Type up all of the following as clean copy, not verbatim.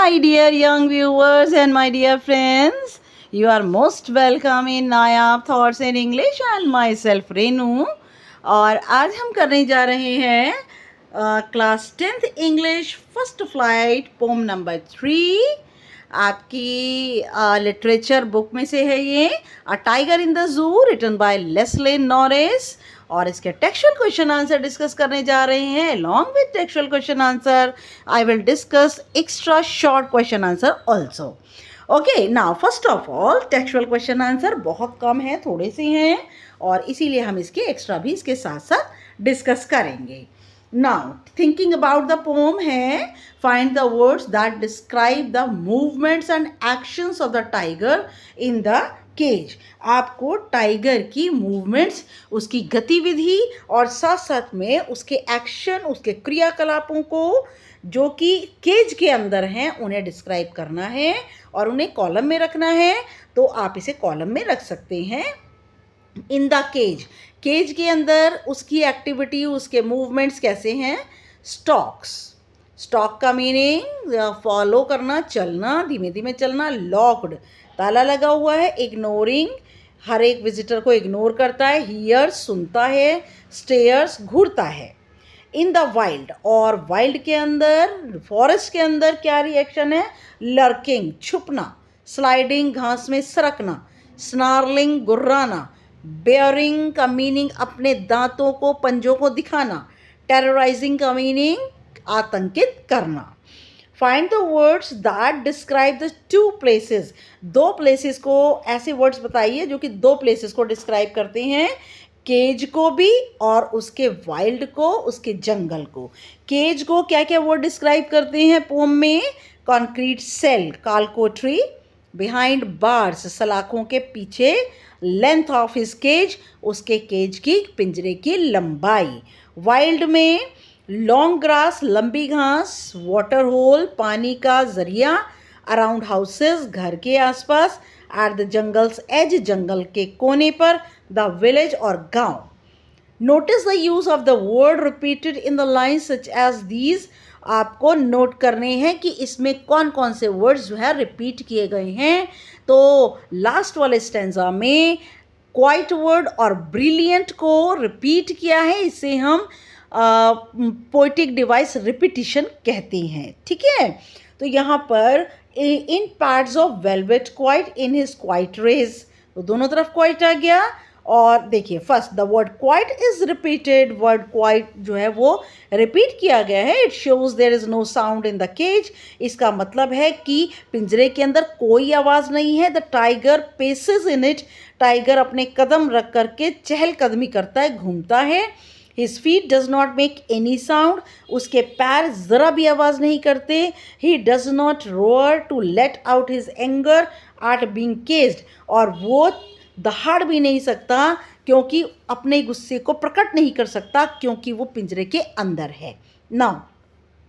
my dear young viewers and my dear friends. You are most welcome in Nayab Thoughts in English and myself Renu. और आज हम करने जा रहे हैं class 10th English first flight poem number 3. आपकी literature book में से है ये a tiger in the zoo written by Leslie Norris. और इसके टेक्सचुअल क्वेश्चन आंसर डिस्कस करने जा रहे हैं. Along with textual question answer I will discuss extra short question answer also. Okay, now first of all textual question answer बहुत कम है, थोड़े से हैं, और इसीलिए हम इसके एक्स्ट्रा भी इसके साथ साथ डिस्कस करेंगे. Now thinking about the poem है find the words that describe the movements and actions of the tiger in the cage. आपको टाइगर की मूवमेंट्स, उसकी गतिविधि और साथ साथ में उसके एक्शन, उसके क्रियाकलापों को जो कि केज के अंदर हैं उन्हें डिस्क्राइब करना है और उन्हें कॉलम में रखना है. तो आप इसे कॉलम में रख सकते हैं. इन द केज, केज के अंदर उसकी एक्टिविटी, उसके मूवमेंट्स कैसे हैं. स्टॉक्स, स्टॉक का मीनिंग फॉलो करना, चलना, धीमे धीमे चलना. लॉक्ड, ताला लगा हुआ है. इग्नोरिंग, हर एक विजिटर को इग्नोर करता है. हियर्स, सुनता है. स्टेयर्स, घूरता है. इन द वाइल्ड, और वाइल्ड के अंदर, फॉरेस्ट के अंदर क्या रिएक्शन है. लर्किंग, छुपना. स्लाइडिंग, घास में सरकना. स्नार्लिंग, गुर्राना. बेयरिंग का मीनिंग अपने दांतों को, पंजों को दिखाना. टेरराइजिंग का मीनिंग आतंकित करना. Find the words that describe the two places. दो प्लेसेस को, ऐसे वर्ड्स बताइए जो कि दो प्लेसेस को डिस्क्राइब करते हैं. केज को भी और उसके वाइल्ड को, उसके जंगल को. केज को क्या क्या वर्ड डिस्क्राइब करते हैं पोम में. कॉन्क्रीट सेल, कालकोठरी. बिहाइंड बार्स, सलाखों के पीछे. लेंथ ऑफ हिज केज, उसके केज की, पिंजरे की लंबाई. वाइल्ड में लॉन्ग ग्रास, लंबी घास. वाटर होल, पानी का जरिया. अराउंड हाउसेस, घर के आसपास. एट द जंगल्स एज, जंगल के कोने पर. द विलेज और गांव. Notice the use of the word repeated in the line such as these. आपको नोट करने हैं कि इसमें कौन कौन से वर्ड्स जो है रिपीट किए गए हैं. तो लास्ट वाले स्टेंजा में क्वाइट वर्ड और ब्रिलियंट को रिपीट किया है. इसे हम पोएटिक डिवाइस रिपीटिशन कहते हैं. ठीक है, तो यहाँ पर in parts of velvet quiet in his quiet rage, तो दोनों तरफ क्वाइट आ गया. और देखिए first the word quiet is repeated. Word quiet जो है वो रिपीट किया गया है. It shows there is no sound in the cage. इसका मतलब है कि पिंजरे के अंदर कोई आवाज़ नहीं है. The tiger paces in it. Tiger अपने कदम रख करके चहलकदमी करता है, घूमता है. His feet does not make any sound. उसके पैर ज़रा भी आवाज़ नहीं करते. He does not roar to let out his anger at being caged. और वो दहाड़ भी नहीं सकता क्योंकि अपने गुस्से को प्रकट नहीं कर सकता क्योंकि वो पिंजरे के अंदर है. Now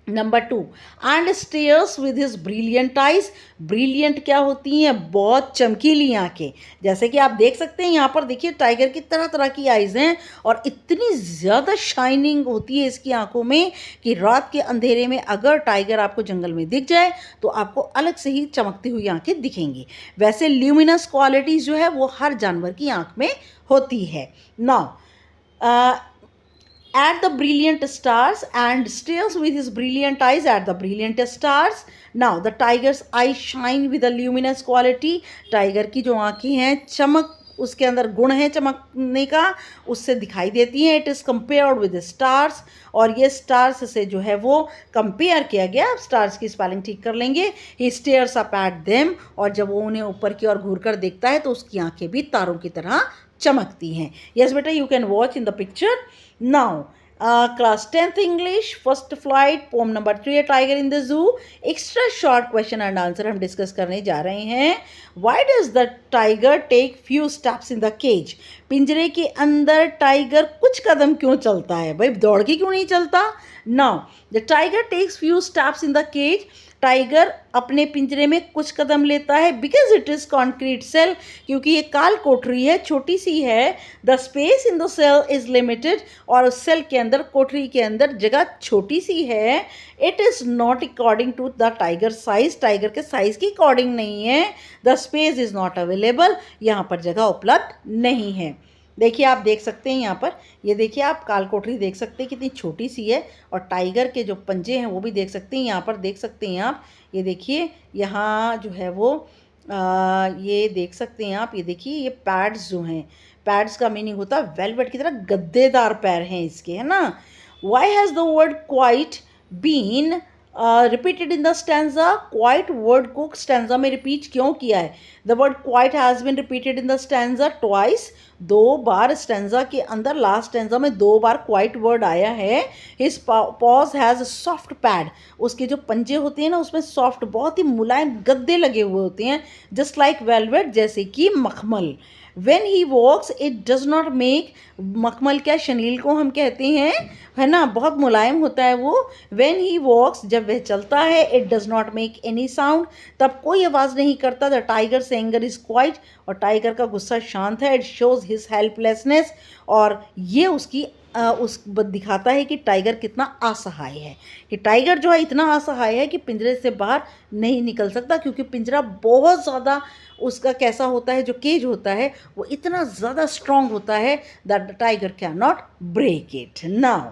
number 2, and stairs with his brilliant eyes. Brilliant क्या होती हैं, बहुत चमकीली आंखें. जैसे कि आप देख सकते हैं यहाँ पर, देखिए टाइगर की तरह तरह की आइज हैं और इतनी ज़्यादा शाइनिंग होती है इसकी आंखों में कि रात के अंधेरे में अगर टाइगर आपको जंगल में दिख जाए तो आपको अलग से ही चमकती हुई आंखें दिखेंगी. वैसे ल्यूमिनस क्वालिटीज़ जो है वो हर जानवर की आंख में होती है. Now at the brilliant stars, and stares with his brilliant eyes at the brilliant stars. Now the tiger's eyes shine with a luminous quality. Tiger की जो आँखें हैं, चमक, उसके अंदर गुण है चमकने का, उससे दिखाई देती हैं. It is compared with stars. और ये स्टार्स से जो है वो कंपेयर किया गया. स्टार्स की स्पेलिंग ठीक कर लेंगे. ही स्टेयर्स अप एट देम. और जब वो उन्हें ऊपर की ओर घूर कर देखता है तो उसकी आंखें भी तारों की तरह चमकती हैं. यस बेटा, you can watch in the picture. Now class 10th English first flight poem number 3 tiger in the zoo. Extra short question and answer हम डिस्कस करने जा रहे हैं. Why does the tiger take few steps in the cage. पिंजरे के अंदर tiger कुछ कदम क्यों चलता है भाई, दौड़ के क्यों नहीं चलता. Now the tiger takes few steps in the cage. Tiger अपने पिंजरे में कुछ कदम लेता है because it is concrete cell, क्योंकि ये काल कोठरी है, छोटी सी है। The space in the cell is limited, और उस सेल के अंदर, कोठरी के अंदर जगह छोटी सी है। It is not according to the tiger size, tiger के साइज़ की अकॉर्डिंग नहीं है। The space is not available, यहाँ पर जगह उपलब्ध नहीं है। देखिए आप देख सकते हैं यहाँ पर, ये देखिए आप काल कोठरी देख सकते हैं कितनी छोटी सी है, और टाइगर के जो पंजे हैं वो भी देख सकते हैं। यहाँ पर देख सकते हैं आप, ये देखिए यहाँ जो है वो ये देख सकते हैं आप, ये देखिए ये पैड्स जो हैं, पैड्स का मीनिंग होता है वेलवेट की तरह गद्देदार पैर हैं इसके, है ना। Why has the word quiet been repeated in the stanza, quiet word को स्टैंजा में रिपीट क्यों किया है? The word quiet has been repeated in the stanza twice, 2 बार स्टैंजा के अंदर, लास्ट स्टैंजा में 2 बार क्वाइट वर्ड आया है। His pause has soft pad, उसके जो पंजे होते हैं ना उसमें सॉफ्ट, बहुत ही मुलायम गद्दे लगे हुए होते हैं, जस्ट लाइक वेलवेट, जैसे कि मखमल। When he walks it does not make, मखमल क्या, शनील को हम कहते हैं, है ना, बहुत मुलायम होता है वो। When he walks, जब वह चलता है, it does not make any sound, तब कोई आवाज़ नहीं करता। The tiger's anger is quiet, और टाइगर का गुस्सा शांत है। It shows his helplessness, और ये उसकी दिखाता है कि टाइगर कितना असहाय है, कि टाइगर जो है इतना असहाय है कि पिंजरे से बाहर नहीं निकल सकता, क्योंकि पिंजरा बहुत ज़्यादा उसका कैसा होता है, जो केज होता है वो इतना ज़्यादा स्ट्रॉन्ग होता है that the tiger can not break it. Now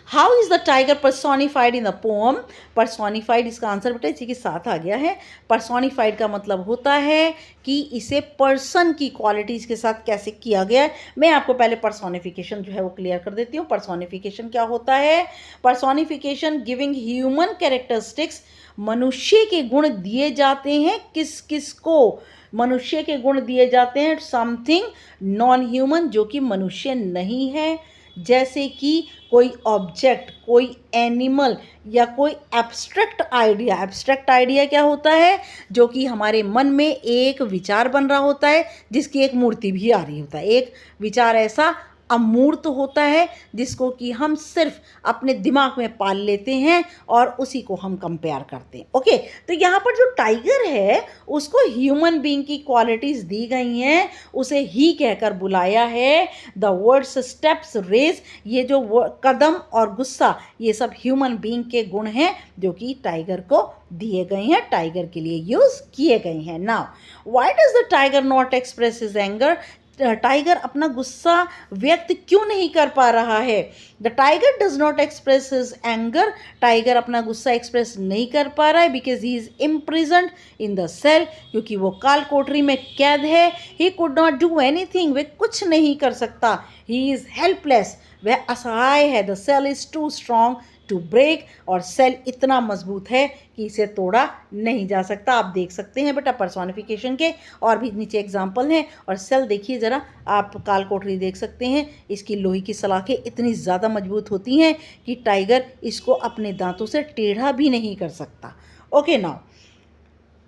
how is the tiger personified in the poem? Personified, इसका आंसर बेटा इसी के साथ आ गया है। पर्सोनिफाइड का मतलब होता है कि इसे पर्सन की क्वालिटीज़ के साथ कैसे किया गया है। मैं आपको पहले पर्सोनिफिकेशन जो है वो क्लियर कर देती हूँ। पर्सोनिफिकेशन क्या होता है? पर्सोनिफिकेशन गिविंग ह्यूमन कैरेक्टरिस्टिक्स, मनुष्य के गुण दिए जाते हैं। किस किस को? मनुष्य के गुण दिए जाते हैं समथिंग नॉन ह्यूमन, जो कि मनुष्य नहीं है, जैसे कि कोई ऑब्जेक्ट, कोई एनिमल, या कोई एब्स्ट्रैक्ट आइडिया। एब्स्ट्रैक्ट आइडिया क्या होता है? जो कि हमारे मन में एक विचार बन रहा होता है, जिसकी एक मूर्ति भी आ रही होता है। एक विचार ऐसा अमूर्त होता है जिसको कि हम सिर्फ अपने दिमाग में पाल लेते हैं और उसी को हम कंपेयर करते हैं। ओके, तो यहाँ पर जो टाइगर है उसको ह्यूमन बीइंग की क्वालिटीज़ दी गई हैं, उसे ही कहकर बुलाया है। द वर्ड्स स्टेप्स रेज, ये जो कदम और गुस्सा, ये सब ह्यूमन बीइंग के गुण हैं जो कि टाइगर को दिए गए हैं, टाइगर के लिए यूज़ किए गए हैं। Now why does the tiger not express his anger? Tiger अपना गुस्सा व्यक्त क्यों नहीं कर पा रहा है? The tiger does not express his anger, tiger अपना गुस्सा एक्सप्रेस नहीं कर पा रहा है because he is imprisoned in the cell, क्योंकि वो काल कोठरी में कैद है। He could not do anything, वह कुछ नहीं कर सकता। ही इज हेल्पलेस, वह असहाय है। The cell is too strong to break, और सेल इतना मजबूत है कि इसे तोड़ा नहीं जा सकता। आप देख सकते हैं बेटा पर्सोनिफिकेशन के और भी नीचे एग्जाम्पल हैं। और सेल देखिए ज़रा, आप काल कोठरी देख सकते हैं, इसकी लोहे की सलाखें इतनी ज़्यादा मजबूत होती हैं कि टाइगर इसको अपने दांतों से टेढ़ा भी नहीं कर सकता। Okay, now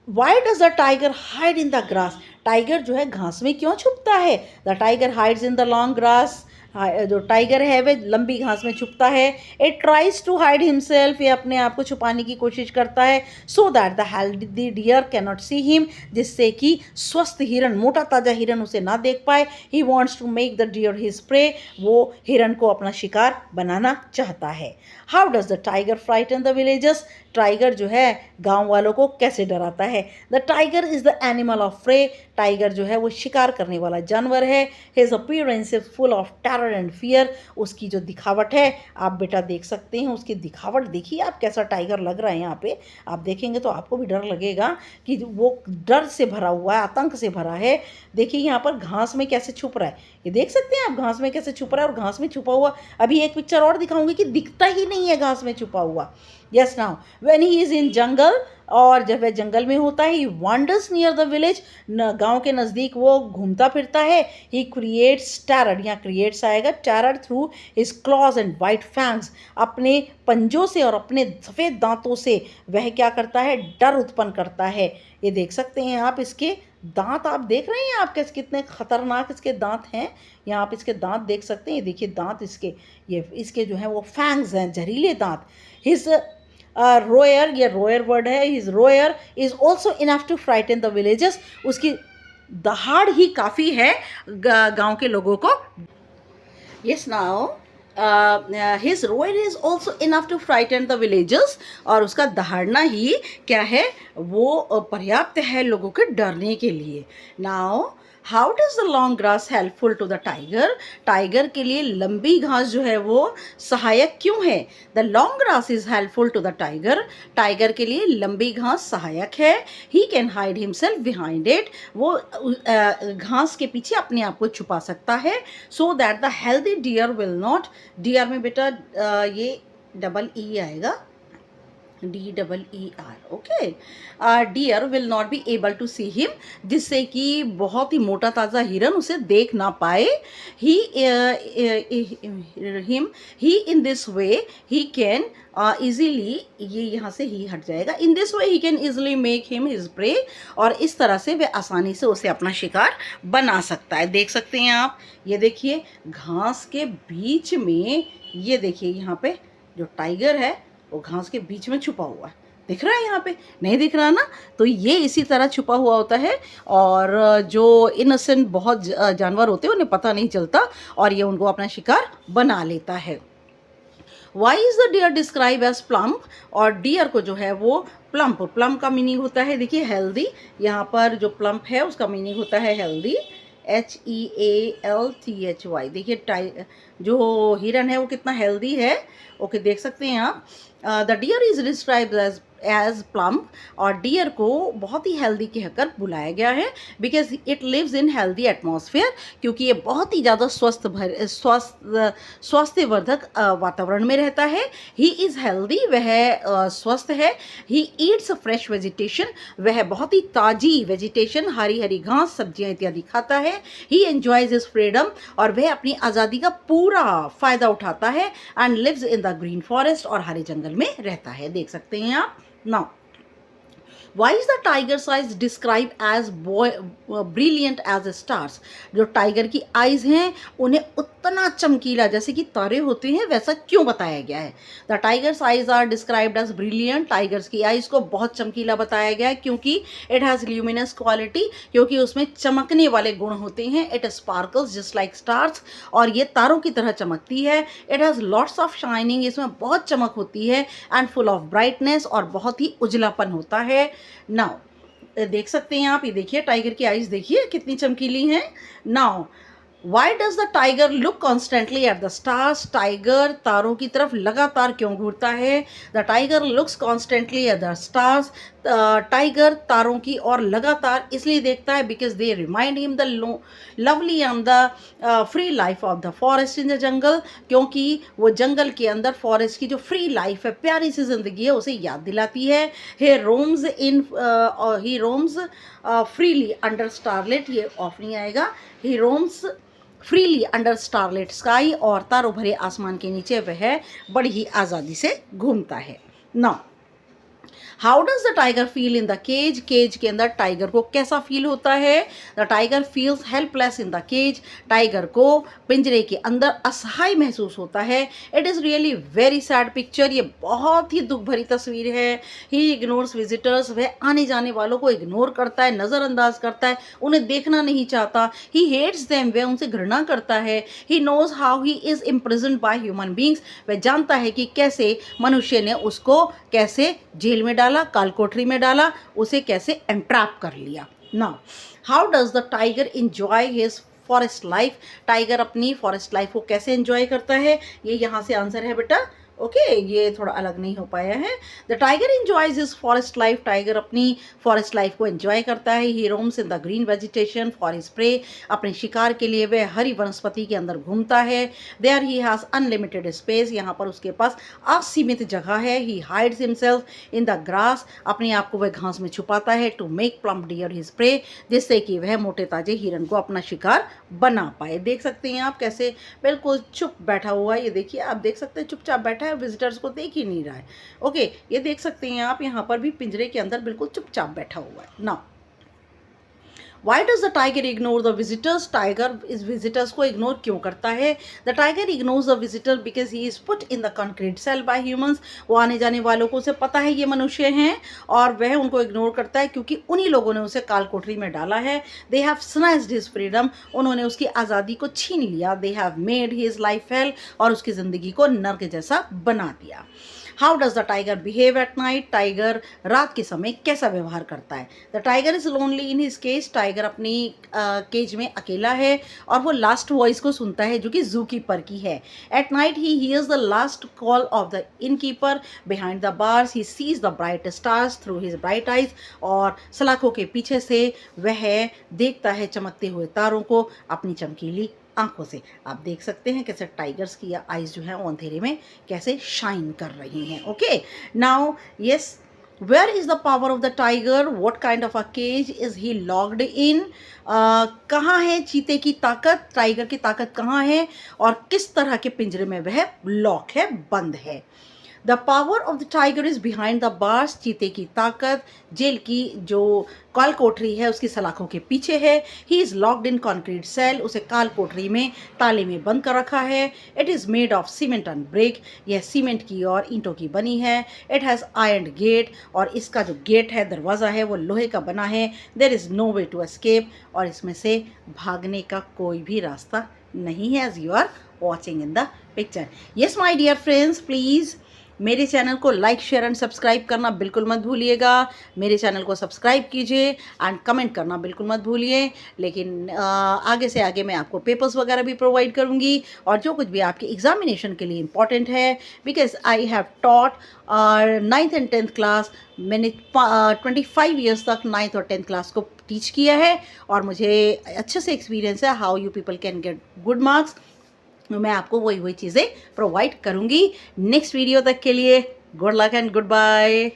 why does the tiger hide in the grass? Tiger जो है घास में क्यों छुपता है? The tiger hides in the long grass, जो टाइगर है वह लंबी घास में छुपता है। It tries to hide himself, ये अपने आप को छुपाने की कोशिश करता है। So that the healthy deer can not see him, जिससे कि स्वस्थ हिरन, मोटा ताजा हिरन उसे ना देख पाए। He wants to make the deer his prey, वो हिरन को अपना शिकार बनाना चाहता है। How does the tiger frighten the villagers? Tiger जो है गांव वालों को कैसे डराता है? The tiger is the animal of prey, tiger जो है वो शिकार करने वाला जानवर है। His appearance is full of terror and fear, उसकी जो दिखावट है आप बेटा देख सकते हैं, उसकी दिखावट देखिए आप, कैसा टाइगर लग रहा है। यहाँ पे आप देखेंगे तो आपको भी डर लगेगा कि वो डर से भरा हुआ है, आतंक से भरा है। देखिए यहाँ पर घास में कैसे छुप रहा है, ये देख सकते हैं आप, घास में कैसे छुप रहा है। और घास में छुपा हुआ, अभी एक पिक्चर और दिखाऊंगी कि दिखता ही नहीं है घास में छुपा हुआ। Yes, now when he is in jungle, और जब वह जंगल में होता है, he wanders near the village, गांव के नज़दीक वो घूमता फिरता है। ही क्रिएट्स टेरर, यहाँ क्रिएट्स आएगा, terror through his claws and white fangs, अपने पंजों से और अपने सफ़ेद दांतों से वह क्या करता है, डर उत्पन्न करता है। ये देख सकते हैं आप, इसके दांत आप देख रहे हैं आप, कैसे कितने खतरनाक इसके दांत हैं। यहाँ आप इसके दांत देख सकते हैं, ये देखिए दांत इसके, ये इसके जो हैं वो फैंग्स हैं, जहरीले दांत। हिज रोयर, ये रोयर वर्ड है, his roar is also enough to frighten the villages, उसकी दहाड़ ही काफ़ी है गांव के लोगों को। Yes now his roar is also enough to frighten the villagers, और उसका दहाड़ना ही क्या है, वो पर्याप्त है लोगों के डरने के लिए। Now how does the long grass helpful to the tiger, tiger के लिए लंबी घास जो है वो सहायक क्यों है? The long grass is helpful to the tiger, tiger के लिए लंबी घास सहायक है। He can hide himself behind it, वो घास के पीछे अपने आप को छुपा सकता है। So that the healthy deer will not, deer में बेटा ये डबल ई आएगा, DEER, okay, deer will not be able to see him, जिससे कि बहुत ही मोटा ताज़ा हिरन उसे देख ना पाए। He in this way he can easily, ये यहाँ से ही हट जाएगा, in this way he can easily make him his prey, और इस तरह से वह आसानी से उसे अपना शिकार बना सकता है। देख सकते हैं आप, ये देखिए घास के बीच में, ये देखिए यहाँ पे जो टाइगर है वो घास के बीच में छुपा हुआ है, दिख रहा है यहाँ पे? नहीं दिख रहा ना? तो ये इसी तरह छुपा हुआ होता है, और जो इनोसेंट बहुत जानवर होते हैं उन्हें पता नहीं चलता, और ये उनको अपना शिकार बना लेता है। Why is the deer describe as plump, और डियर को जो है वो प्लम्प, प्लम्प का मीनिंग होता है, देखिए हेल्दी, यहाँ पर जो प्लम्प है उसका मीनिंग होता है हेल्दी, HEALTHY। देखिए जो हिरन है वो कितना हेल्दी है, ओके, देख सकते हैं आप। The deer is described as plump, और डियर को बहुत ही हेल्दी कहकर बुलाया गया है, because it lives in healthy atmosphere, क्योंकि ये बहुत ही ज़्यादा स्वास्थ्यवर्धक वातावरण में रहता है। ही इज़ हेल्दी, वह स्वस्थ है। ही ईट्स फ्रेश वेजिटेशन, वह बहुत ही ताज़ी वेजिटेशन, हरी हरी घास, सब्जियां इत्यादि खाता है। ही एंजॉयज हिज फ्रीडम, और वह अपनी आज़ादी का पूरा फ़ायदा उठाता है। And lives in the green forest, और हरे जंगल में रहता है, देख सकते हैं आप। Now, why is the tiger's eyes described as brilliant as stars? जो टाइगर की आइज हैं उन्हें उतना चमकीला जैसे कि तारे होते हैं वैसा क्यों बताया गया है? The tiger's eyes are described as brilliant, tiger's की आइज को बहुत चमकीला बताया गया है, क्योंकि इट हैज़ ल्यूमिनस क्वालिटी, क्योंकि उसमें चमकने वाले गुण होते हैं। It sparkles just like stars, और ये तारों की तरह चमकती है। It has lots of shining, इसमें बहुत चमक होती है। एंड फुल ऑफ ब्राइटनेस, और बहुत ही उजलापन होता है। नाउ देख सकते हैं आप, ये देखिए टाइगर की आइज देखिए कितनी चमकीली हैं। Now why does the tiger look constantly at the stars, tiger तारों की तरफ लगातार क्यों घूरता है? The tiger looks constantly at the stars, tiger तारों की और लगातार इसलिए देखता है because they remind him the lovely and the free life of the forest in the jungle, क्योंकि वो जंगल के अंदर फॉरेस्ट की जो फ्री लाइफ है, प्यारी सी जिंदगी है, उसे याद दिलाती है। He roams freely under starlet, ये ऑफ नहीं आएगा, he roams freely under starlet sky, और तारों भरे आसमान के नीचे वह बड़ी ही आज़ादी से घूमता है। Now how does the tiger feel in the cage, cage के अंदर टाइगर को कैसा फील होता है? The tiger feels helpless in the cage, tiger को पिंजरे के अंदर असहाय महसूस होता है। It is really very sad picture, ये बहुत ही दुख भरी तस्वीर है। ही इग्नोर्स विजिटर्स, वह आने जाने वालों को इग्नोर करता है, नज़रअंदाज करता है, उन्हें देखना नहीं चाहता। ही हेट्स देम, वह उनसे घृणा करता है। He knows how he is imprisoned by human beings, वह जानता है कि कैसे मनुष्य ने उसको कैसे जेल में डाला, काल कोठरी में डाला, उसे कैसे एंट्रैप कर लिया। Now how does the tiger enjoy his forest life, tiger अपनी फॉरेस्ट लाइफ को कैसे एंजॉय करता है? ये यहाँ से आंसर है बेटा, ओके, ये थोड़ा अलग नहीं हो पाया है। The tiger enjoys his forest life, tiger अपनी फॉरेस्ट लाइफ को एंजॉय करता है। He roams in the green vegetation for his prey, अपने शिकार के लिए वह हरी वनस्पति के अंदर घूमता है। There he has unlimited space, यहाँ पर उसके पास असीमित जगह है। He hides himself in the grass, अपने आप को वह घास में छुपाता है। To make plump deer his prey, जिससे कि वह मोटे ताजे हिरन को अपना शिकार बना पाए। देख सकते हैं आप कैसे बिल्कुल चुप बैठा हुआ है, ये देखिए आप देख सकते हैं चुपचाप बैठा है, विजिटर्स को देख ही नहीं रहा है। ओके, ये देख सकते हैं आप यहाँ पर भी पिंजरे के अंदर बिल्कुल चुपचाप बैठा हुआ है। Now why does the tiger ignore the visitors, tiger इस विजिटर्स को इग्नोर क्यों करता है? The tiger ignores the visitor because he is put in the concrete cell by humans, वो आने जाने वालों को उसे पता है ये मनुष्य हैं और वह उनको इग्नोर करता है क्योंकि उन्हीं लोगों ने उसे काल कोठरी में डाला है। They have snatched his freedom, उन्होंने उसकी आज़ादी को छीन लिया। They have made his life hell, और उसकी ज़िंदगी को नर्क जैसा बना दिया। How does the tiger behave at night, tiger रात के समय कैसा व्यवहार करता है? The tiger is lonely in his cage, tiger अपनी केज में अकेला है और वो लास्ट वॉइस को सुनता है जो कि जू कीपर की है। At night he hears the last call of the in keeper behind the bars, he sees the bright stars through his bright eyes, और सलाखों के पीछे से वह देखता है चमकते हुए तारों को अपनी चमकीली आंखों से। आप देख सकते हैं कैसे टाइगर्स की आइज जो है वो अंधेरे में कैसे शाइन कर रही हैं। Okay, now yes, where is the power of the tiger, what kind of a cage is he locked in, कहाँ है चीते की ताकत, टाइगर की ताकत कहाँ है और किस तरह के पिंजरे में वह लॉक है, बंद है। The power of the tiger is behind the bars, चीते की ताकत जेल की जो काल कोठरी है उसकी सलाखों के पीछे है। He is locked in concrete cell, उसे काल कोठरी में ताले में बंद कर रखा है। It is made of cement and brick, यह सीमेंट की और ईंटों की बनी है। इट हैज़ आयरन गेट, और इसका जो गेट है, दरवाज़ा है, वो लोहे का बना है। There is no way to escape, और इसमें से भागने का कोई भी रास्ता नहीं है, as you are watching in the picture. Yes my dear friends, please मेरे चैनल को लाइक शेयर एंड सब्सक्राइब करना बिल्कुल मत भूलिएगा। मेरे चैनल को सब्सक्राइब कीजिए एंड कमेंट करना बिल्कुल मत भूलिए। लेकिन आगे से आगे मैं आपको पेपर्स वगैरह भी प्रोवाइड करूँगी, और जो कुछ भी आपके एग्जामिनेशन के लिए इम्पॉर्टेंट है, because I have taught 9th and 10th class. मैंने 25 ईयर्स तक 9th और 10th क्लास को टीच किया है, और मुझे अच्छे से एक्सपीरियंस है how you people can get good marks. मैं आपको वही चीज़ें प्रोवाइड करूँगी। नेक्स्ट वीडियो तक के लिए good luck and good bye.